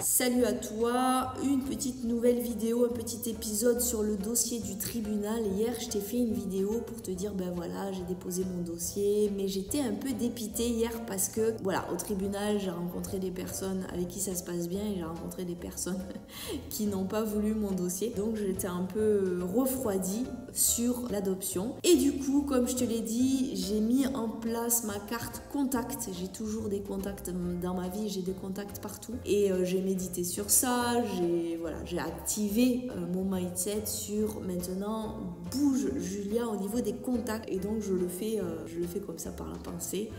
Salut à toi, une petite nouvelle vidéo, un petit épisode sur le dossier du tribunal. Hier, je t'ai fait une vidéo pour te dire, ben voilà, j'ai déposé mon dossier, mais j'étais un peu dépitée hier parce que, voilà, au tribunal, j'ai rencontré des personnes avec qui ça se passe bien et j'ai rencontré des personnes qui n'ont pas voulu mon dossier. Donc, j'étais un peu refroidie sur l'adoption. Et du coup, comme je te l'ai dit, j'ai mis en place ma carte contact. J'ai toujours des contacts dans ma vie, j'ai des contacts partout. Et j'ai médité sur ça, j'ai activé mon mindset sur maintenant bouge Julia au niveau des contacts. Et donc je le fais comme ça par la pensée.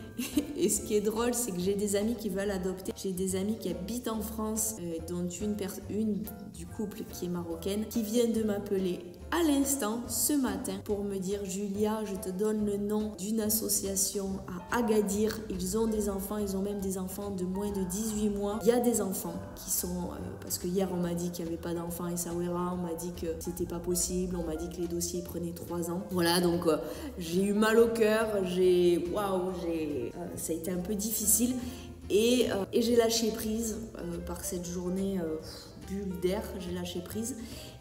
Et ce qui est drôle, c'est que j'ai des amis qui veulent adopter. J'ai des amis qui habitent en France, dont une du couple qui est marocaine, qui viennent de m'appeler à l'instant, ce matin, pour me dire Julia, je te donne le nom d'une association à Agadir. Ils ont des enfants, ils ont même des enfants de moins de 18 mois. Il y a des enfants qui sont... parce que hier, on m'a dit qu'il n'y avait pas d'enfants à Essaouira, on m'a dit que c'était pas possible, on m'a dit que les dossiers prenaient 3 ans. Voilà, donc j'ai eu mal au cœur, ça a été un peu difficile. Et j'ai lâché prise par cette journée bulle d'air, j'ai lâché prise.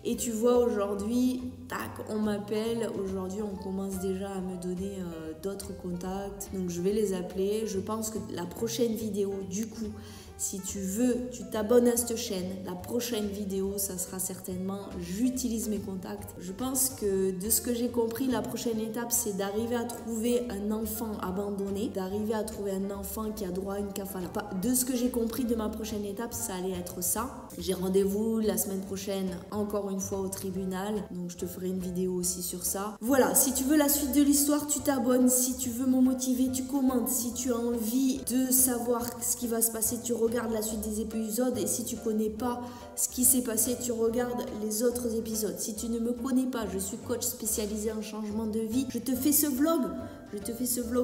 Et tu vois, aujourd'hui, tac, on m'appelle. Aujourd'hui, on commence déjà à me donner d'autres contacts. Donc, je vais les appeler. Je pense que la prochaine vidéo, du coup, si tu veux, tu t'abonnes à cette chaîne. La prochaine vidéo, ça sera certainement j'utilise mes contacts. Je pense que de ce que j'ai compris, la prochaine étape, c'est d'arriver à trouver un enfant abandonné, d'arriver à trouver un enfant qui a droit à une kafala. De ce que j'ai compris de ma prochaine étape, ça allait être ça. J'ai rendez-vous la semaine prochaine, encore une fois au tribunal. Donc, je te ferai une vidéo aussi sur ça. Voilà, si tu veux la suite de l'histoire, tu t'abonnes. Si tu veux me motiver, tu commentes. Si tu as envie de savoir ce qui va se passer, tu regarde la suite des épisodes. Et si tu connais pas ce qui s'est passé, tu regardes les autres épisodes. Si tu ne me connais pas, je suis coach spécialisé en changement de vie. Je te fais ce vlog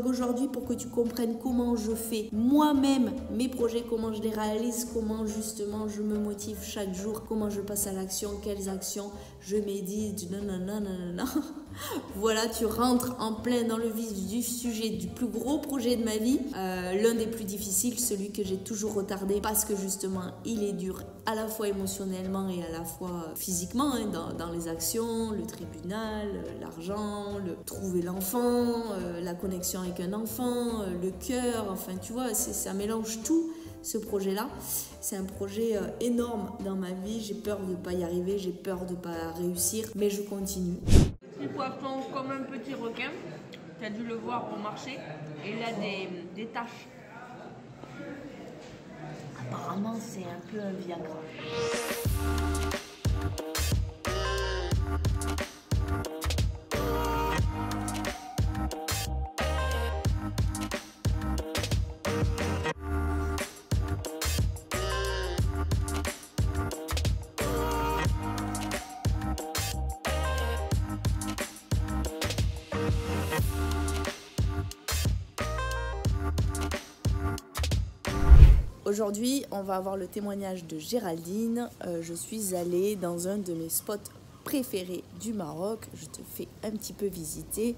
aujourd'hui pour que tu comprennes comment je fais moi-même mes projets, comment je les réalise, comment justement je me motive chaque jour, comment je passe à l'action, quelles actions je médite, nanana. Voilà, tu rentres en plein dans le vif du sujet du plus gros projet de ma vie, l'un des plus difficiles, celui que j'ai toujours retardé parce que justement il est dur à la fois émotionnellement et à la fois physiquement, hein, dans les actions, le tribunal, l'argent, trouver l'enfant, la connexion avec un enfant, le cœur, enfin tu vois, ça mélange tout. Ce projet-là, c'est un projet énorme dans ma vie. J'ai peur de ne pas y arriver, j'ai peur de ne pas réussir, mais je continue. Petit poisson comme un petit requin, tu as dû le voir au marché, et il a des taches. Apparemment, c'est un peu un Viagra. Aujourd'hui, on va avoir le témoignage de Géraldine. Je suis allée dans un de mes spots préférés du Maroc. Je te fais un petit peu visiter.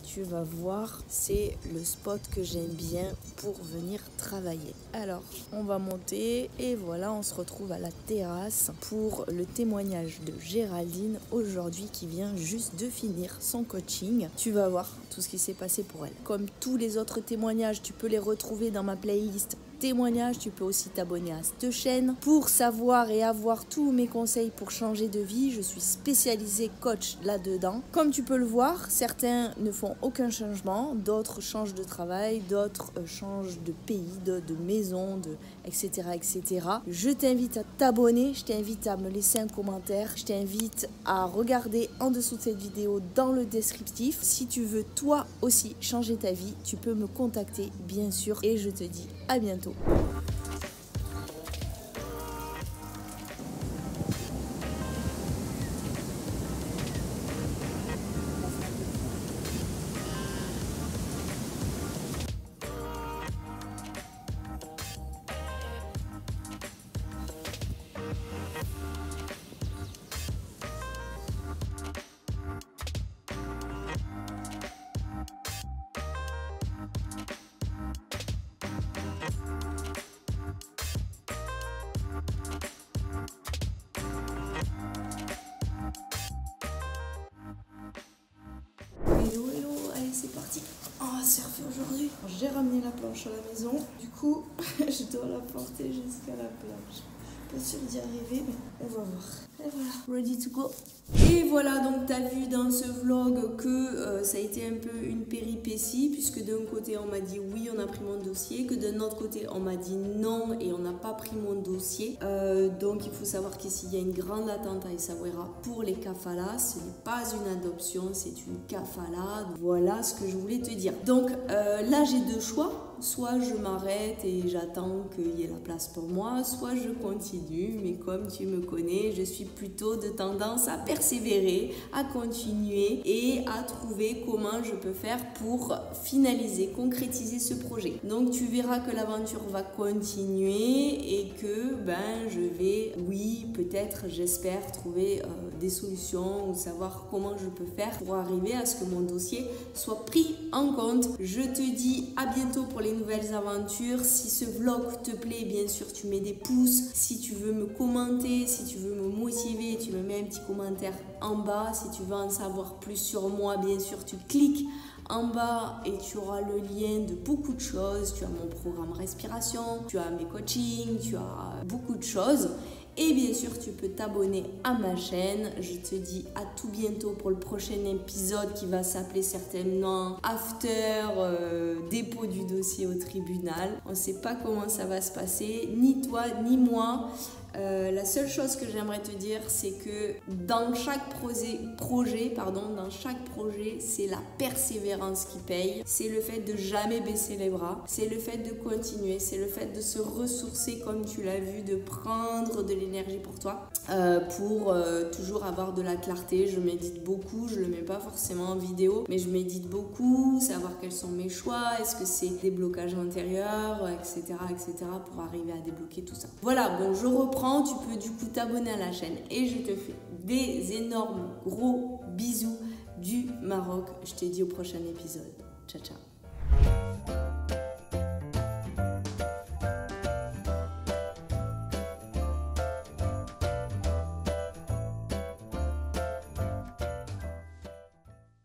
Tu vas voir, c'est le spot que j'aime bien pour venir travailler. Alors, on va monter et voilà, on se retrouve à la terrasse pour le témoignage de Géraldine aujourd'hui qui vient juste de finir son coaching. Tu vas voir tout ce qui s'est passé pour elle. Comme tous les autres témoignages, tu peux les retrouver dans ma playlist témoignages. Tu peux aussi t'abonner à cette chaîne pour savoir et avoir tous mes conseils pour changer de vie. Je suis spécialisée coach là-dedans. Comme tu peux le voir, certains ne font aucun changement, d'autres changent de travail, d'autres changent de pays, de maison, etc., etc. Je t'invite à t'abonner, je t'invite à me laisser un commentaire, je t'invite à regarder en dessous de cette vidéo dans le descriptif. Si tu veux toi aussi changer ta vie, tu peux me contacter bien sûr et je te dis à bientôt. j'ai ramené la planche à la maison. Du coup, je dois la porter jusqu'à la planche. Pas sûr d'y arriver, mais on va voir. Et voilà, ready to go. Et voilà, donc tu as vu dans ce vlog que ça a été un peu une péripétie, puisque d'un côté on m'a dit oui, on a pris mon dossier, que d'un autre côté on m'a dit non et on n'a pas pris mon dossier. Donc il faut savoir qu'ici il y a une grande attente à Essaouira pour les kafalas. Ce n'est pas une adoption, c'est une kafala. Voilà ce que je voulais te dire. Donc là j'ai deux choix. Soit je m'arrête et j'attends qu'il y ait la place pour moi, soit je continue. Mais comme tu me connais, je suis plutôt de tendance à persévérer, à continuer et à trouver comment je peux faire pour finaliser, concrétiser ce projet. Donc tu verras que l'aventure va continuer et que je vais, oui, peut-être, j'espère, trouver des solutions ou savoir comment je peux faire pour arriver à ce que mon dossier soit pris en compte. Je te dis à bientôt pour les nouvelles aventures. Si ce vlog te plaît, bien sûr tu mets des pouces. Si tu veux me commenter, si tu veux me motiver, tu me mets un petit commentaire en bas. Si tu veux en savoir plus sur moi, bien sûr tu cliques en bas et tu auras le lien de beaucoup de choses. Tu as mon programme respiration, tu as mes coachings, tu as beaucoup de choses. Et bien sûr, tu peux t'abonner à ma chaîne. Je te dis à tout bientôt pour le prochain épisode qui va s'appeler certainement After dépôt du dossier au tribunal. On ne sait pas comment ça va se passer, ni toi ni moi. La seule chose que j'aimerais te dire, c'est que dans chaque projet, c'est la persévérance qui paye. C'est le fait de jamais baisser les bras. C'est le fait de continuer. C'est le fait de se ressourcer comme tu l'as vu, de prendre de l'énergie pour toi, pour toujours avoir de la clarté. Je médite beaucoup. Je le mets pas forcément en vidéo, mais je médite beaucoup, savoir quels sont mes choix. Est-ce que c'est des blocages antérieurs, etc., pour arriver à débloquer tout ça. Voilà, bon, je reprends. Tu peux du coup t'abonner à la chaîne et je te fais des énormes gros bisous du Maroc. Je te dis au prochain épisode. Ciao, ciao.